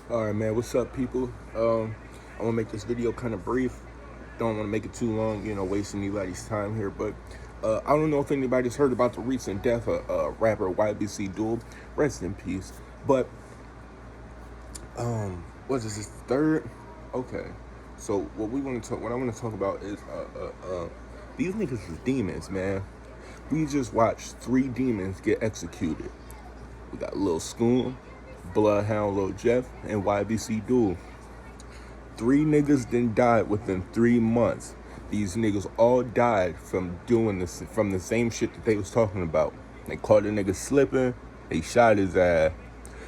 All right, man. What's up, people? I'm gonna make this video kind of brief. Don't want to make it too long, waste anybody's time here. But I don't know if anybody's heard about the recent death of rapper YBC Duel. Rest in peace. But what is this third? Okay. So what I want to talk about is these niggas is demons, man. We just watched 3 demons get executed. We got Lil Schoon, Bloodhound Lil Jeff, and YBC Duel. 3 niggas then died within 3 months. These niggas all died from doing this, from the same shit that they was talking about. They caught a nigga slipping, they shot his ass.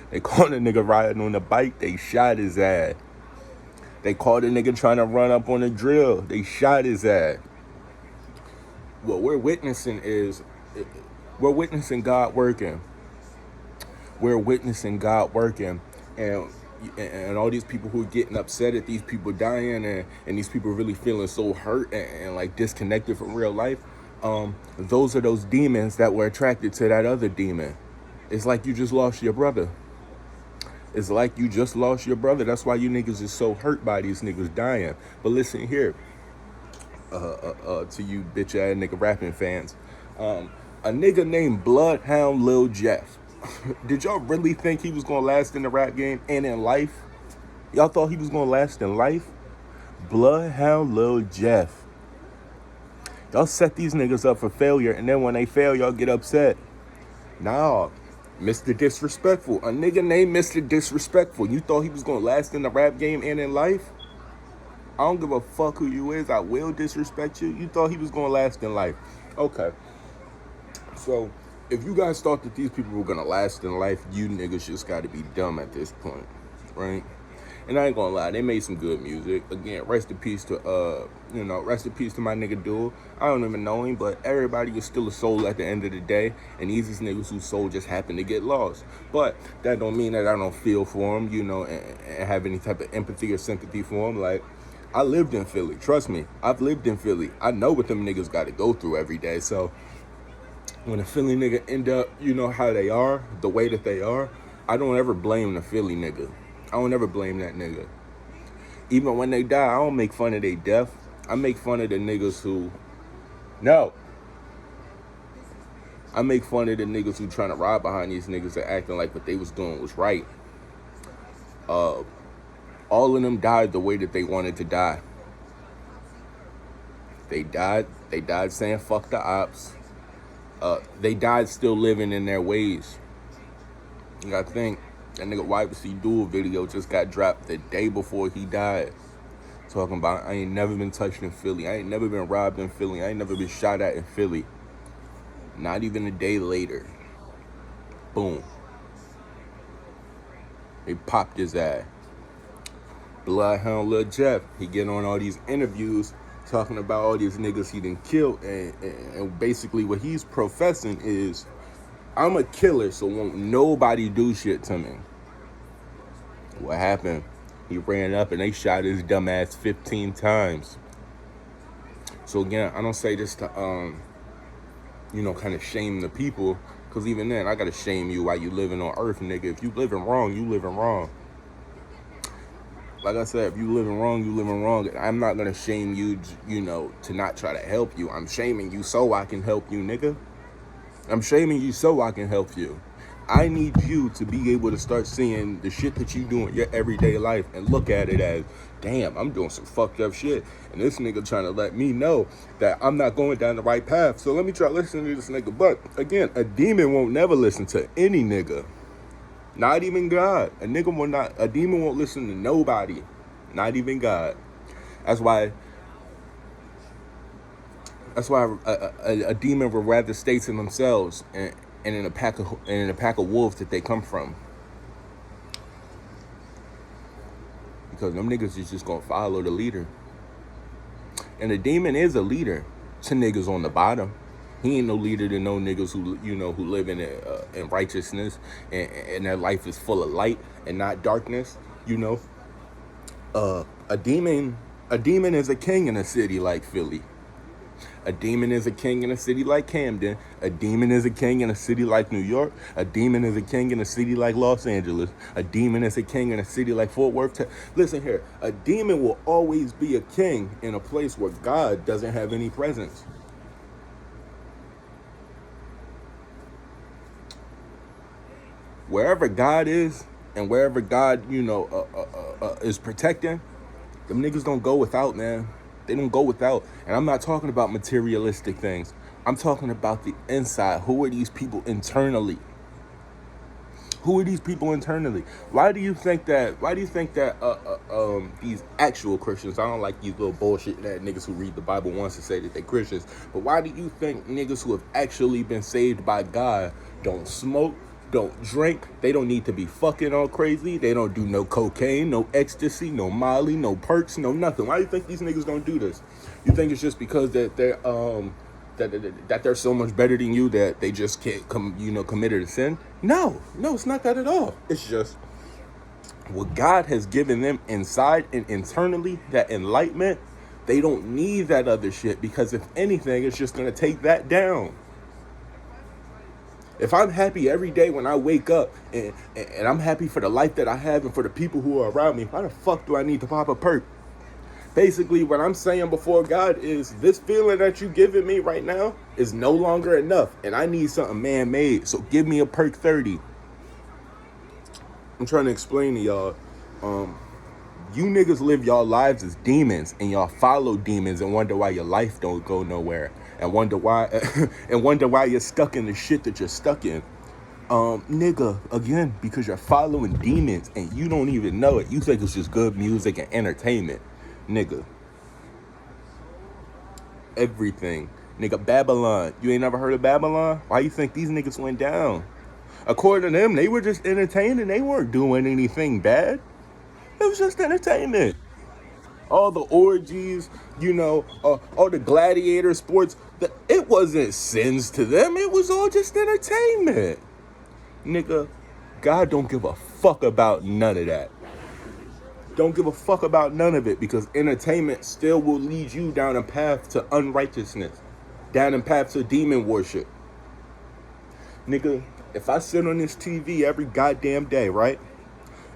They caught a nigga riding on the bike, they shot his ass. They caught a nigga trying to run up on a drill, they shot his ass. What we're witnessing is, we're witnessing God working. We're witnessing God working, and all these people who are getting upset at these people dying, and these people really feeling so hurt and like disconnected from real life. Those are those demons that were attracted to that other demon. It's like you just lost your brother. It's like you just lost your brother. That's why you niggas is so hurt by these niggas dying. But listen here, to you bitch ass nigga rapping fans, a nigga named Bloodhound Lil Jeff. Did y'all really think he was gonna last in the rap game and in life? Y'all thought he was gonna last in life? Bloodhound Lil Jeff. Y'all set these niggas up for failure, and then when they fail, y'all get upset. Nah, Mr. Disrespectful. A nigga named Mr. Disrespectful. You thought he was gonna last in the rap game and in life? I don't give a fuck who you is. I will disrespect you. You thought he was gonna last in life. Okay. So, if you guys thought that these people were gonna last in life, you niggas just gotta be dumb at this point, right? And I ain't gonna lie, they made some good music. Again, rest in peace to rest in peace to my nigga Duel. I don't even know him, but everybody is still a soul at the end of the day, and these is niggas whose soul just happened to get lost. But that don't mean that I don't feel for them, and have any type of empathy or sympathy for them. Like, I lived in Philly, trust me, I've lived in Philly. I know what them niggas gotta go through every day, so when a Philly nigga end up, how they are, the way that they are, I don't ever blame the Philly nigga. I don't ever blame that nigga. Even when they die, I don't make fun of their death. I make fun of the niggas who, no. I make fun of the niggas who trying to ride behind these niggas and acting like what they was doing was right. All of them died the way that they wanted to die. They died saying fuck the ops. They died still living in their ways. You gotta think, that nigga YBC Duel video just got dropped the day before he died. Talking about, I ain't never been touched in Philly. I ain't never been robbed in Philly. I ain't never been shot at in Philly. Not even a day later. Boom. They popped his ass. Bloodhound Lil Jeff, he get on all these interviews talking about all these niggas he done killed, and basically what he's professing is, I'm a killer, so won't nobody do shit to me. What happened? He ran up and they shot his dumb ass 15 times. So again, I don't say this to kind of shame the people, because even then, I gotta shame you while you living on earth, nigga. If you living wrong, you living wrong. Like I said, if you living wrong, you living wrong. I'm not gonna shame you, to not try to help you. I'm shaming you so I can help you, nigga. I'm shaming you so I can help you. I need you to be able to start seeing the shit that you do in your everyday life and look at it as, damn, I'm doing some fucked up shit. And this nigga trying to let me know that I'm not going down the right path. So let me try listening to this nigga. But again, a demon won't never listen to any nigga. Not even God. A demon won't listen to nobody. Not even God. That's why a demon would rather stay to themselves and in a pack of wolves that they come from. Because them niggas is just gonna follow the leader. And a demon is a leader to niggas on the bottom. He ain't no leader to no niggas who live in righteousness and their life is full of light and not darkness. A demon is a king in a city like Philly. A demon is a king in a city like Camden. A demon is a king in a city like New York. A demon is a king in a city like Los Angeles. A demon is a king in a city like Fort Worth. Listen here, a demon will always be a king in a place where God doesn't have any presence. Wherever God is and wherever God, is protecting, them niggas don't go without, man. They don't go without. And I'm not talking about materialistic things. I'm talking about the inside. Who are these people internally? Who are these people internally? Why do you think that these actual Christians, I don't like these little bullshit that niggas who read the Bible wants to say that they Christians, but why do you think niggas who have actually been saved by God don't smoke, don't drink, they don't need to be fucking all crazy, they don't do no cocaine, no ecstasy, no Molly, no perks, no nothing? Why do you think these niggas don't do this? You think it's just because that they're that they're so much better than you that they just can't committed a sin? No, it's not that at all. It's just what God has given them inside and internally, that enlightenment. They don't need that other shit, because if anything, it's just gonna take that down. If I'm happy every day when I wake up and I'm happy for the life that I have and for the people who are around me, why the fuck do I need to pop a perk? Basically, what I'm saying before God is, this feeling that you giving me right now is no longer enough, and I need something man-made, so give me a perk 30. I'm trying to explain to y'all, you niggas live y'all lives as demons, and y'all follow demons and wonder why your life don't go nowhere, and wonder why you're stuck in the shit that you're stuck in. Nigga, again, because you're following demons and you don't even know it. You think it's just good music and entertainment. Nigga, everything. Nigga, Babylon. You ain't never heard of Babylon? Why you think these niggas went down? According to them, they were just entertaining. They weren't doing anything bad. It was just entertainment. All the orgies, all the gladiator sports, it wasn't sins to them. It was all just entertainment. Nigga, God don't give a fuck about none of that. Don't give a fuck about none of it, because entertainment still will lead you down a path to unrighteousness, down a path to demon worship. Nigga, if I sit on this TV every goddamn day, right,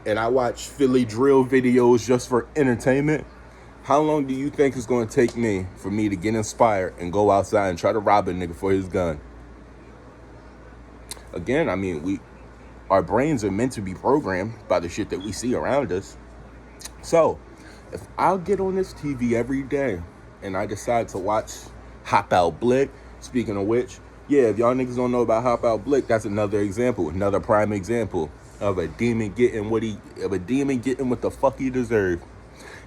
and I watch Philly drill videos just for entertainment, how long do you think it's going to take me for me to get inspired and go outside and try to rob a nigga for his gun? Again, I mean, our brains are meant to be programmed by the shit that we see around us. So, if I'll get on this TV every day and I decide to watch Hop Out Blick, speaking of which, yeah, if y'all niggas don't know about Hop Out Blick, that's another example, another prime example of a demon getting what the fuck he deserved.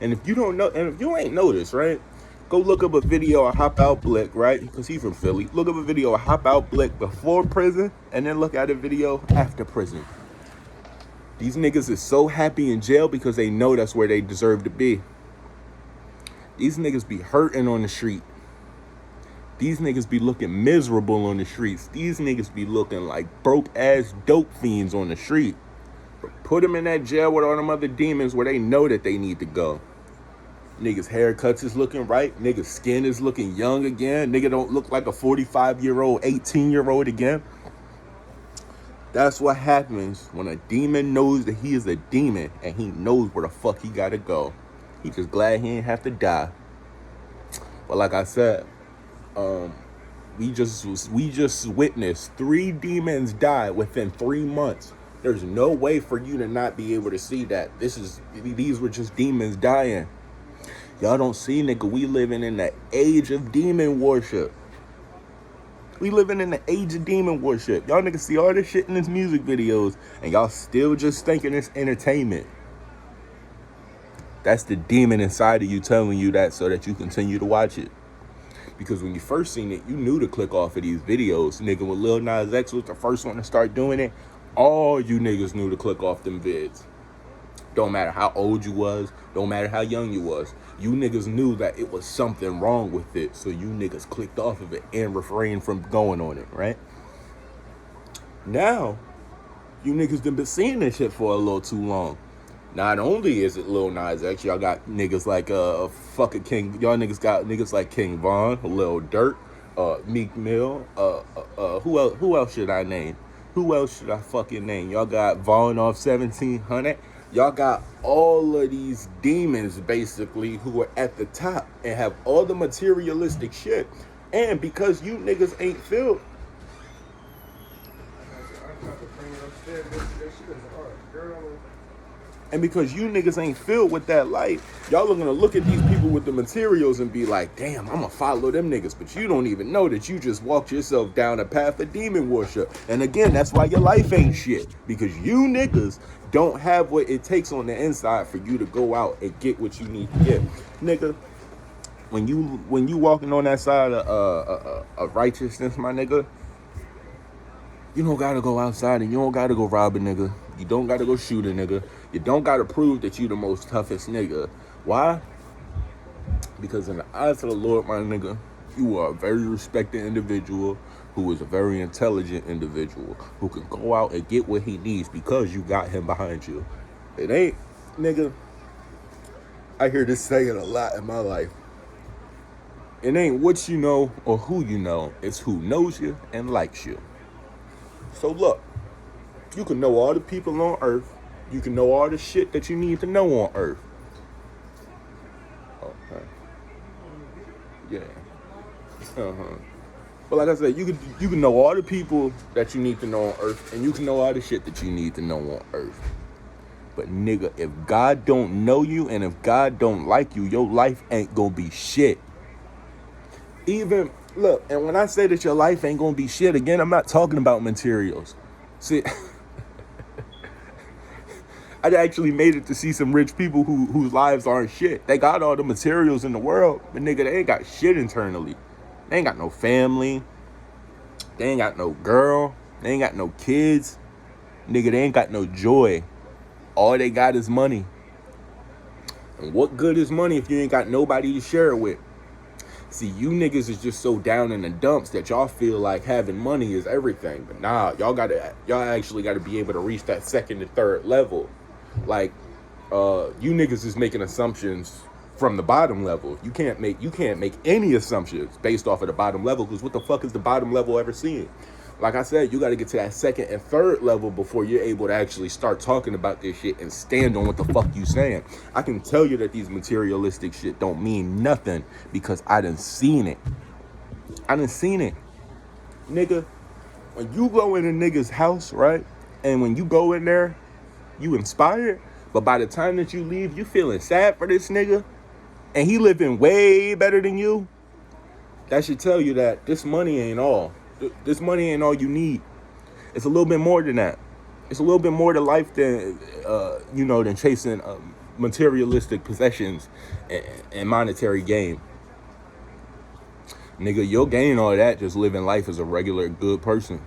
And if you don't know, and if you ain't noticed, right, go look up a video of Hop Out Blick, right, because he's from Philly. Look up a video of Hop Out Blick before prison, and then look at a video after prison. These niggas is so happy in jail because they know that's where they deserve to be. These niggas be hurting on the street. These niggas be looking miserable on the streets. These niggas be looking like broke-ass dope fiends on the street. But put them in that jail with all them other demons where they know that they need to go. Niggas' haircuts is looking right. Niggas' skin is looking young again. Nigga don't look like a 45-year-old, 18-year-old again. That's what happens when a demon knows that he is a demon and he knows where the fuck he gotta go. He just glad he ain't have to die. But like I said, we just witnessed 3 demons die within 3 months. There's no way for you to not be able to see that. These were just demons dying. Y'all don't see, nigga, we living in the age of demon worship. We living in the age of demon worship. Y'all niggas see all this shit in these music videos, and y'all still just thinking it's entertainment. That's the demon inside of you telling you that so that you continue to watch it. Because when you first seen it, you knew to click off of these videos. Nigga, when Lil Nas X was the first one to start doing it, all you niggas knew to click off them vids. Don't matter how old you was, don't matter how young you was. You niggas knew that it was something wrong with it, so you niggas clicked off of it and refrained from going on it, right? Now, you niggas done been seeing this shit for a little too long. Not only is it Lil Nas X, y'all got niggas like fucking King. Y'all niggas got niggas like King Von, Lil Durk, Meek Mill. Who else should I name? Who else should I fucking name? Y'all got Von off 1700. Y'all got all of these demons basically who are at the top and have all the materialistic shit. And because you niggas ain't filled. And because you niggas ain't filled with that light, y'all are gonna look at these people with the materials and be like, damn, I'm gonna follow them niggas. But you don't even know that you just walked yourself down a path of demon worship. And again, that's why your life ain't shit. Because you niggas don't have what it takes on the inside for you to go out and get what you need to get. Nigga, when you walking on that side of righteousness, my nigga, you don't gotta go outside and you don't gotta go rob a nigga. You don't gotta go shoot a nigga. You don't gotta prove that you the most toughest nigga. Why? Because in the eyes of the Lord, my nigga, you are a very respected individual who is a very intelligent individual who can go out and get what he needs because you got him behind you. It ain't, nigga, I hear this saying a lot in my life. It ain't what you know or who you know. It's who knows you and likes you. So look, you can know all the people on earth. You can know all the shit that you need to know on earth. Okay. Yeah. But like I said, you can know all the people that you need to know on earth, and you can know all the shit that you need to know on earth. But nigga, if God don't know you and if God don't like you, your life ain't gonna be shit. Even, look, and when I say that your life ain't gonna be shit, again, I'm not talking about materials. See, I actually made it to see some rich people whose lives aren't shit. They got all the materials in the world, but nigga, they ain't got shit internally. They ain't got no family. They ain't got no girl. They ain't got no kids. Nigga, they ain't got no joy. All they got is money. And what good is money if you ain't got nobody to share it with? See, you niggas is just so down in the dumps that y'all feel like having money is everything. But nah, y'all actually gotta be able to reach that second and third level. Like, you niggas is making assumptions from the bottom level. You can't make any assumptions based off of the bottom level, because what the fuck is the bottom level ever seen? Like I said, you got to get to that second and third level before you're able to actually start talking about this shit and stand on what the fuck you saying. I can tell you that these materialistic shit don't mean nothing because I done seen it. Nigga, when you go in a nigga's house, right? And when you go in there, you inspired, but by the time that you leave, you feeling sad for this nigga, and he living way better than you. That should tell you that this money ain't all. This money ain't all you need. It's a little bit more than that. It's a little bit more to life than, than chasing materialistic possessions and monetary gain. Nigga, you'll gain all that just living life as a regular good person.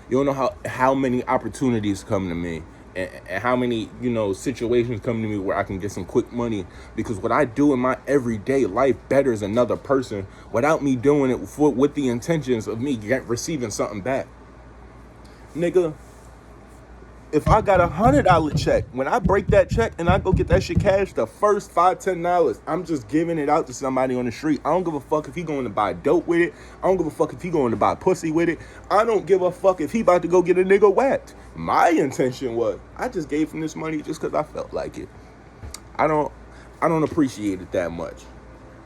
You don't know how many opportunities come to me and how many, situations come to me where I can get some quick money because what I do in my everyday life betters another person without me doing it with the intentions of me receiving something back. Nigga, if I got $100 check, when I break that check and I go get that shit cash, the first $5, $10, I'm just giving it out to somebody on the street. I don't give a fuck if he going to buy dope with it. I don't give a fuck if he going to buy pussy with it. I don't give a fuck if he about to go get a nigga whacked. My intention was, I just gave him this money just because I felt like it. I don't appreciate it that much.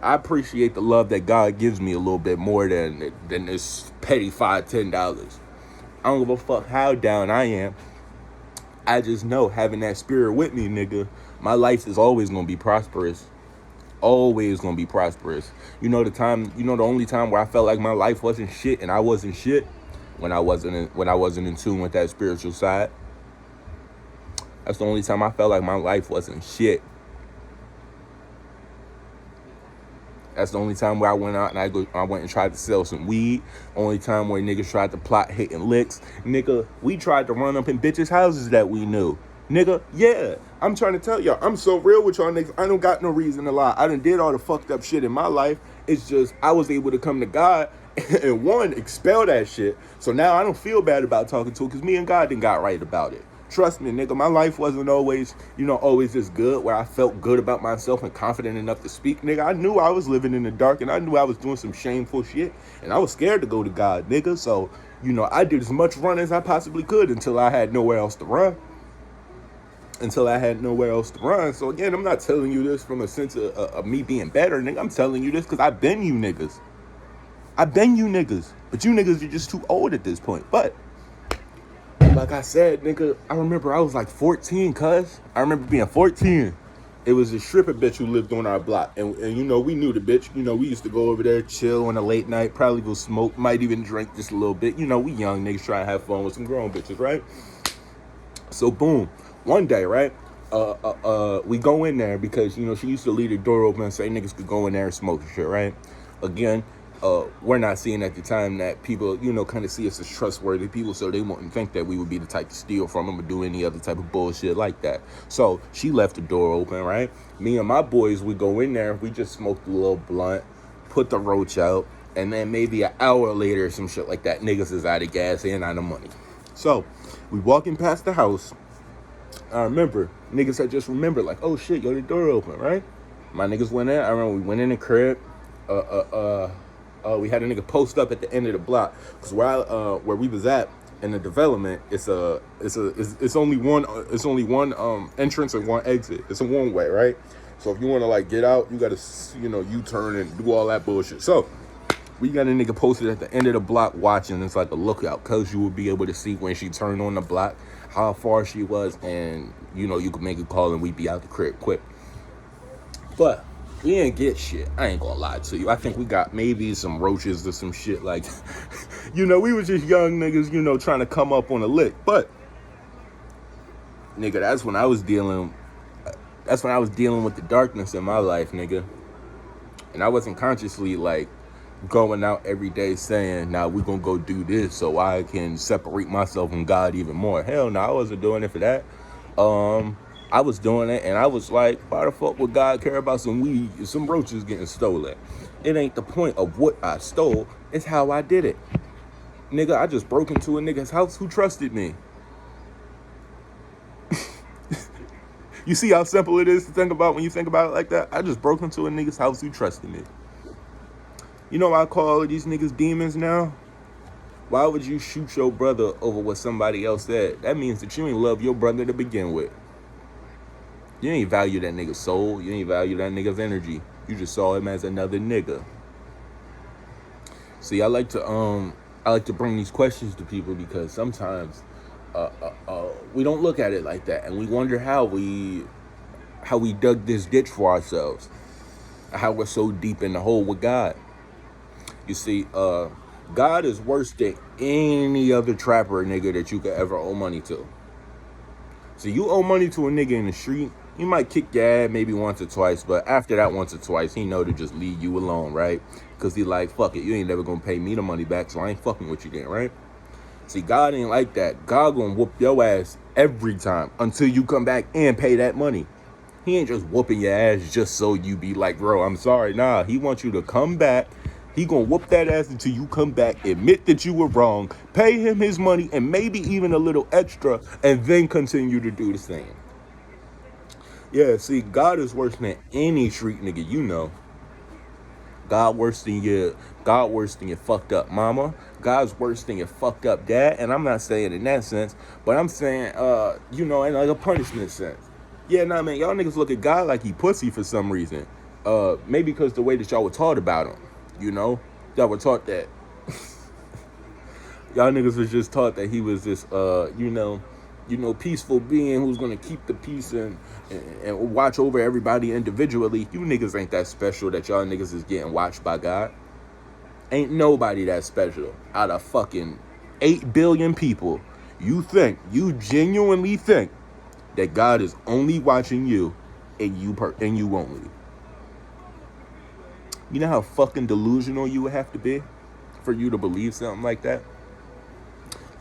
I appreciate the love that God gives me a little bit more than this petty $5, $10. I don't give a fuck how down I am. I just know having that spirit with me, nigga, my life is always gonna be prosperous. Always gonna be prosperous. The only time where I felt like my life wasn't shit and I wasn't shit when I wasn't in tune with that spiritual side. That's the only time I felt like my life wasn't shit. That's the only time where I went out and I went and tried to sell some weed. Only time where niggas tried to plot hitting licks. Nigga, we tried to run up in bitches' houses that we knew. Nigga, yeah. I'm trying to tell y'all, I'm so real with y'all niggas. I don't got no reason to lie. I done did all the fucked up shit in my life. It's just I was able to come to God and expel that shit. So now I don't feel bad about talking to it because me and God done got right about it. Trust me, nigga, my life wasn't always, always this good where I felt good about myself and confident enough to speak, nigga. I knew I was living in the dark and I knew I was doing some shameful shit and I was scared to go to God, nigga. So, I did as much run as I possibly could until I had nowhere else to run. So again, I'm not telling you this from a sense of me being better, nigga. I'm telling you this because I've been you niggas. But you niggas are just too old at this point. But like I said, nigga, I remember I was like 14, cuz. I remember being 14. It was a stripper bitch who lived on our block. And we knew the bitch. We used to go over there, chill on a late night, probably go smoke, might even drink just a little bit. We young niggas trying to have fun with some grown bitches, right? So boom, one day, right? We go in there because, she used to leave the door open and say niggas could go in there and smoke and shit, right? Again, we're not seeing at the time that people, kind of see us as trustworthy people, so they wouldn't think that we would be the type to steal from them or do any other type of bullshit like that. So she left the door open, right? Me and my boys, we go in there, we just smoked a little blunt, put the roach out, and then maybe an hour later, some shit like that, niggas is out of gas and out of money. So we walking past the house. I remember niggas had just remembered, like, oh shit, yo, the door open, right? My niggas went in. I remember we went in the crib. We had a nigga post up at the end of the block because where we was at in the development, it's only one entrance and one exit. It's a one way, right? So if you want to like get out, you gotta U-turn and do all that bullshit. So we got a nigga posted at the end of the block watching. It's like a lookout, cause you would be able to see when she turned on the block, how far she was, and you could make a call and we'd be out the crib quick. But we didn't get shit. I ain't gonna lie to you. I think we got maybe some roaches or some shit like, we were just young niggas, trying to come up on a lick. But, nigga, that's when I was dealing with the darkness in my life, nigga. And I wasn't consciously, like, going out every day saying, nah, we gonna go do this so I can separate myself from God even more. Hell no, I wasn't doing it for that. I was doing it, and I was like, why the fuck would God care about some weed, some roaches getting stolen? It ain't the point of what I stole, it's how I did it. Nigga, I just broke into a nigga's house who trusted me. You see how simple it is to think about when you think about it like that? I just broke into a nigga's house who trusted me. You know why I call all of these niggas demons now? Why would you shoot your brother over what somebody else said? That means that you ain't love your brother to begin with. You ain't value that nigga's soul. You ain't value that nigga's energy. You just saw him as another nigga. See, I like to bring these questions to people because sometimes we don't look at it like that, and we wonder how we dug this ditch for ourselves, how we're so deep in the hole with God. You see, God is worse than any other trapper nigga that you could ever owe money to. So you owe money to a nigga in the street, he might kick your ass maybe once or twice, but after that once or twice, he know to just leave you alone, right? Because he like, fuck it, you ain't never gonna pay me the money back, so I ain't fucking with you then, right? See, God ain't like that. God gonna whoop your ass every time until you come back and pay that money. He ain't just whooping your ass just so you be like, bro, I'm sorry. Nah, he wants you to come back. He gonna whoop that ass until you come back, admit that you were wrong, pay him his money, and maybe even a little extra, and then continue to do the same. Yeah, see, God is worse than any street nigga you know. God worse than your fucked up mama. God's worse than your fucked up dad. And I'm not saying in that sense, but I'm saying, in like a punishment sense. Yeah, nah, man, y'all niggas look at God like he pussy for some reason. Maybe because the way that y'all were taught about him. Y'all were taught that. Y'all niggas was just taught that he was this, peaceful being who's gonna keep the peace and watch over everybody individually. You niggas ain't that special that y'all niggas is getting watched by God. Ain't nobody that special. Out of fucking 8 billion people, you genuinely think that God is only watching you and you only. You know how fucking delusional you would have to be for you to believe something like that?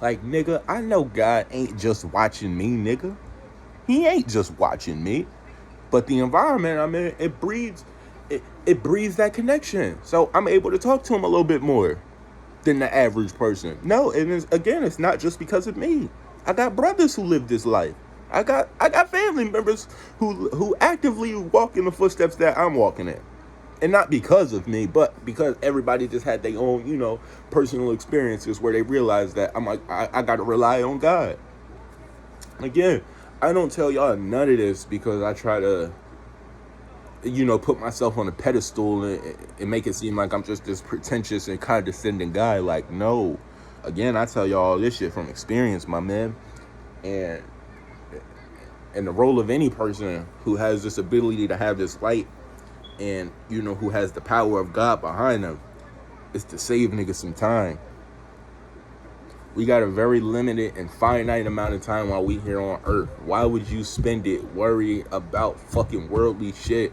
Like, nigga, I know God ain't just watching me, nigga. He ain't just watching me. But the environment I'm in, it breeds that connection. So I'm able to talk to him a little bit more than the average person. No, it's not just because of me. I got brothers who live this life. I got family members who actively walk in the footsteps that I'm walking in. And not because of me, but because everybody just had their own, personal experiences where they realized that I'm like, I gotta rely on God. Again, I don't tell y'all none of this because I try to, put myself on a pedestal and make it seem like I'm just this pretentious and condescending guy. Like, no. Again, I tell y'all this shit from experience, my man. And the role of any person who has this ability to have this light and, who has the power of God behind them is to save niggas some time. We got a very limited and finite amount of time while we here on earth. Why would you spend it worrying about fucking worldly shit?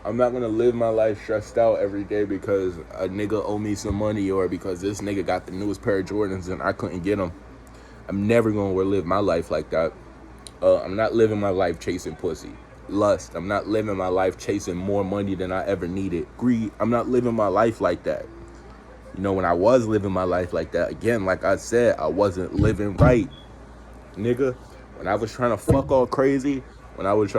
I'm not gonna live my life stressed out every day because a nigga owe me some money or because this nigga got the newest pair of Jordans and I couldn't get them. I'm never gonna live my life like that. I'm not living my life chasing pussy. Lust. I'm not living my life chasing more money than I ever needed. Greed. I'm not living my life like that. When I was living my life like that, again, like I said, I wasn't living right. Nigga, when I was trying to fuck all crazy, when I was trying